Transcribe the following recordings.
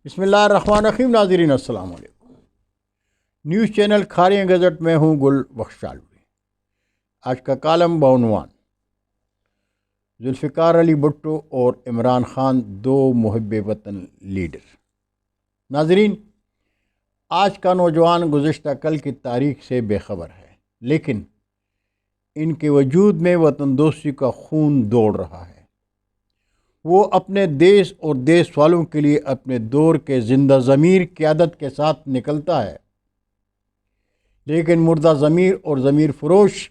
بسم اللہ الرحمن الرحیم. ناظرین السلام علیکم. نیوز چینل کھاریں گزٹ میں ہوں گل بخشالوی. آج کا کالم بعنوان ذوالفقار علی بھٹو اور عمران خان دو محب وطن لیڈر. ناظرین، آج کا نوجوان گزشتہ کل کی تاریخ سے بے خبر ہے، لیکن ان کے وجود میں وطن دوستی کا خون دوڑ رہا ہے. وہ اپنے دیس اور دیس والوں کے لیے اپنے دور کے زندہ ضمیر قیادت کے ساتھ نکلتا ہے، لیکن مردہ ضمیر اور ضمیر فروش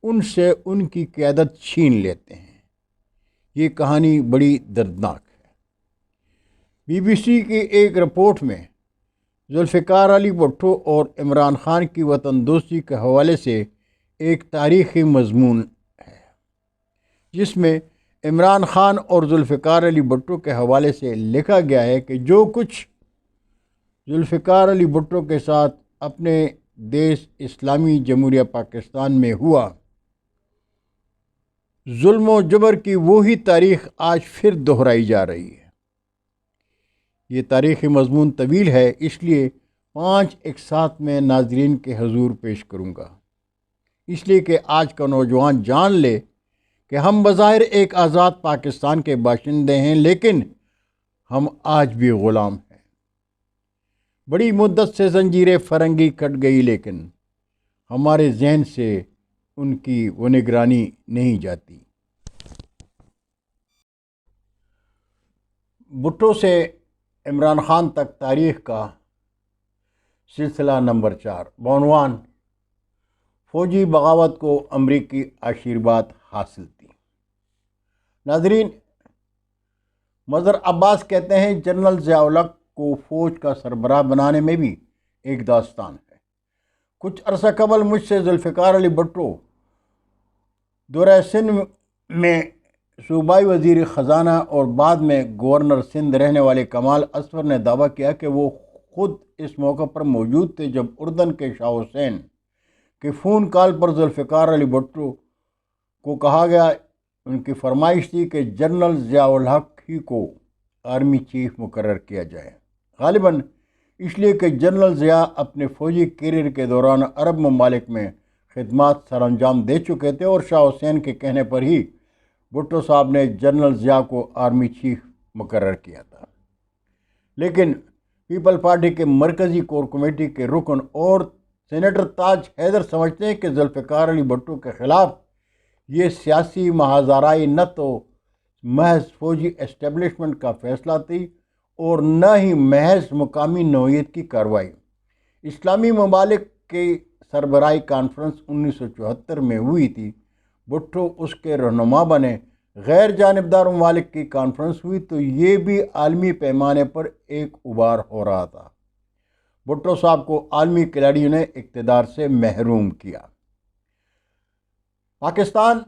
ان سے ان کی قیادت چھین لیتے ہیں. یہ کہانی بڑی دردناک ہے. بی بی سی کی ایک رپورٹ میں ذوالفقار علی بھٹو اور عمران خان کی وطن دوستی کے حوالے سے ایک تاریخی مضمون ہے، جس میں عمران خان اور ذوالفقار علی بھٹو کے حوالے سے لکھا گیا ہے کہ جو کچھ ذوالفقار علی بھٹو کے ساتھ اپنے دیس اسلامی جمہوریہ پاکستان میں ہوا، ظلم و جبر کی وہی تاریخ آج پھر دہرائی جا رہی ہے. یہ تاریخی مضمون طویل ہے، اس لیے 5 ایک ساتھ میں ناظرین کے حضور پیش کروں گا، اس لیے کہ آج کا نوجوان جان لے کہ ہم بظاہر ایک آزاد پاکستان کے باشندے ہیں، لیکن ہم آج بھی غلام ہیں. بڑی مدت سے زنجیریں فرنگی کٹ گئی، لیکن ہمارے ذہن سے ان کی وہ نگرانی نہیں جاتی. بھٹو سے عمران خان تک تاریخ کا سلسلہ نمبر 4. بعنوان فوجی بغاوت کو امریکی آشیرواد حاصل تھی. ناظرین، مظہر عباس کہتے ہیں جنرل ضیاء الحق کو فوج کا سربراہ بنانے میں بھی ایک داستان ہے. کچھ عرصہ قبل مجھ سے ذوالفقار علی بھٹو دورہ سندھ میں صوبائی وزیر خزانہ اور بعد میں گورنر سندھ رہنے والے کمال اصفر نے دعویٰ کیا کہ وہ خود اس موقع پر موجود تھے جب اردن کے شاہ حسین کے فون کال پر ذوالفقار علی بھٹو کو کہا گیا، ان کی فرمائش تھی کہ جنرل ضیاء الحق ہی کو آرمی چیف مقرر کیا جائے، غالباً اس لیے کہ جنرل ضیاء اپنے فوجی کیریئر کے دوران عرب ممالک میں خدمات سر انجام دے چکے تھے، اور شاہ حسین کے کہنے پر ہی بھٹو صاحب نے جنرل ضیاء کو آرمی چیف مقرر کیا تھا. لیکن پیپل پارٹی کے مرکزی کور کمیٹی کے رکن اور سینیٹر تاج حیدر سمجھتے ہیں کہ ذوالفقار علی بھٹو کے خلاف یہ سیاسی محاذ نہ تو محض فوجی اسٹیبلشمنٹ کا فیصلہ تھی اور نہ ہی محض مقامی نوعیت کی کارروائی. اسلامی ممالک کی سربراہی کانفرنس 1974 میں ہوئی تھی، بھٹو اس کے رہنما بنے. غیر جانبدار ممالک کی کانفرنس ہوئی تو یہ بھی عالمی پیمانے پر ایک ابھار ہو رہا تھا. بھٹو صاحب کو عالمی کھلاڑیوں نے اقتدار سے محروم کیا. پاکستان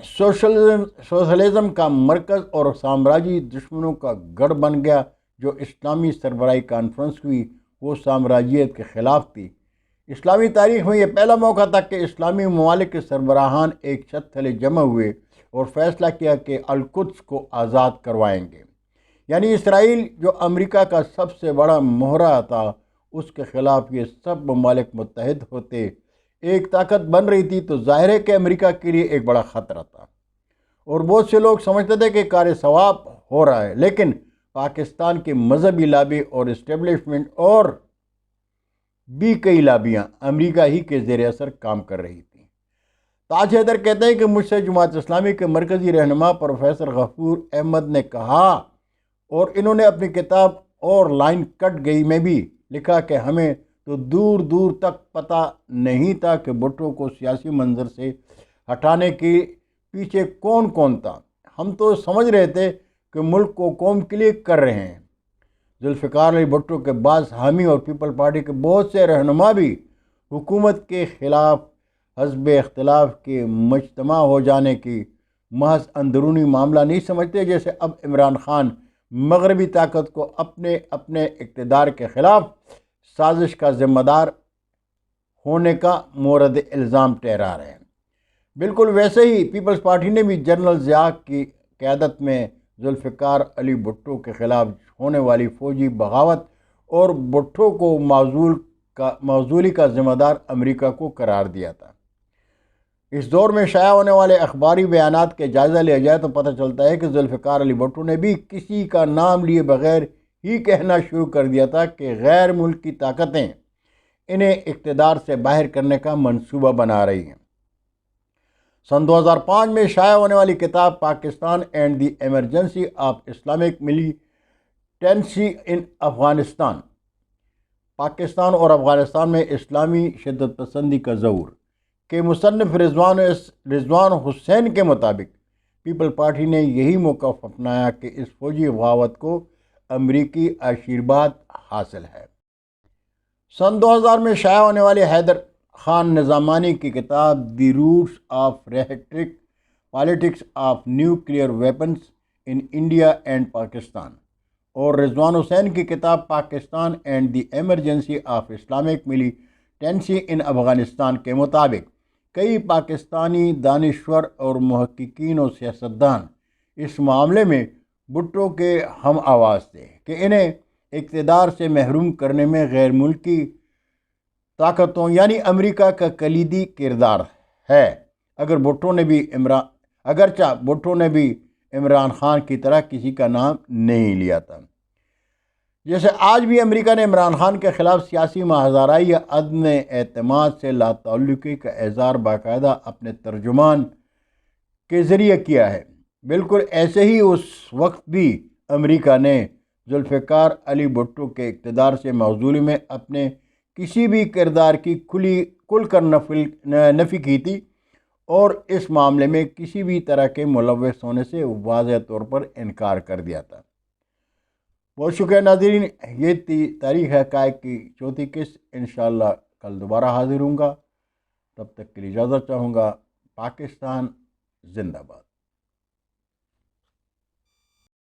سوشلزم کا مرکز اور سامراجی دشمنوں کا گڑھ بن گیا. جو اسلامی سربراہی کانفرنس ہوئی وہ سامراجیت کے خلاف تھی. اسلامی تاریخ میں یہ پہلا موقع تھا کہ اسلامی ممالک کے سربراہان ایک چھت تلے جمع ہوئے اور فیصلہ کیا کہ القدس کو آزاد کروائیں گے. یعنی اسرائیل جو امریکہ کا سب سے بڑا مہرہ تھا، اس کے خلاف یہ سب ممالک متحد ہوتے ایک طاقت بن رہی تھی، تو ظاہر ہے کہ امریکہ کے لیے ایک بڑا خطرہ تھا اور بہت سے لوگ سمجھتے تھے کہ کار ثواب ہو رہا ہے. لیکن پاکستان کی مذہبی لابی اور اسٹیبلشمنٹ اور بھی کئی لابیاں امریکہ ہی کے زیر اثر کام کر رہی تھیں. تاج حیدر کہتے ہیں کہ مجھ سے جماعت اسلامی کے مرکزی رہنما پروفیسر غفور احمد نے کہا، اور انہوں نے اپنی کتاب اور لائن کٹ گئی میں بھی لکھا کہ ہمیں تو دور دور تک پتہ نہیں تھا کہ بھٹو کو سیاسی منظر سے ہٹانے کے پیچھے کون کون تھا. ہم تو سمجھ رہے تھے کہ ملک کو قوم کے لیے کر رہے ہیں. ذوالفقار علی بھٹو کے بعض حامی اور پیپل پارٹی کے بہت سے رہنما بھی حکومت کے خلاف حزب اختلاف کے مجتمع ہو جانے کی محض اندرونی معاملہ نہیں سمجھتے، جیسے اب عمران خان مغربی طاقت کو اپنے اقتدار کے خلاف سازش کا ذمہ دار ہونے کا مورد الزام ٹھہرا رہے ہیں. بالکل ویسے ہی پیپلز پارٹی نے بھی جنرل ضیاء کی قیادت میں ذوالفقار علی بھٹو کے خلاف ہونے والی فوجی بغاوت اور بھٹو کو معزولی کا ذمہ دار امریکہ کو قرار دیا تھا۔ اس دور میں شائع ہونے والے اخباری بیانات کے جائزہ لیا جائے تو پتہ چلتا ہے کہ ذوالفقار علی بھٹو نے بھی کسی کا نام لیے بغیر ہی کہنا شروع کر دیا تھا کہ غیر ملکی طاقتیں انہیں اقتدار سے باہر کرنے کا منصوبہ بنا رہی ہیں۔ سن 2005 میں شائع ہونے والی کتاب Pakistan and the emergency of Islamic militancy in Afghanistan, Pakistan اور افغانستان میں اسلامی شدت پسندی کا ظہور کے مصنف رضوان حسین کے مطابق پیپل پارٹی نے یہی موقف اپنایا کہ اس فوجی بغاوت کو امریکی آشیرواد حاصل ہے۔ سن 2000 میں شائع ہونے والی حیدر خان نظامانی کی کتاب the roots of rhetoric politics of nuclear weapons in India and Pakistan اور رضوان حسین کی کتاب Pakistan and the emergency of Islamic militancy in Afghanistan کے مطابق کئی پاکستانی دانشور اور محققین و سیاستدان اس معاملے میں بھٹو کے ہم آواز تھے کہ انہیں اقتدار سے محروم کرنے میں غیر ملکی طاقتوں یعنی امریکہ کا کلیدی کردار ہے، اگرچہ بھٹو نے بھی عمران خان کی طرح کسی کا نام نہیں لیا تھا۔ جیسے آج بھی امریکہ نے عمران خان کے خلاف سیاسی ماہزارائی یا عدم اعتماد سے لا تعلقی کا اظہار باقاعدہ اپنے ترجمان کے ذریعے کیا ہے، بالکل ایسے ہی اس وقت بھی امریکہ نے ذوالفقار علی بھٹو کے اقتدار سے معزولی میں اپنے کسی بھی کردار کی کھل کر نفی کی تھی اور اس معاملے میں کسی بھی طرح کے ملوث ہونے سے واضح طور پر انکار کر دیا تھا۔ بہت شکریہ ناظرین، یہ تاریخ حقائق کی چوتھی قسط، انشاءاللہ کل دوبارہ حاضر ہوں گا، تب تک کے لیے اجازت چاہوں گا۔ پاکستان زندہ باد۔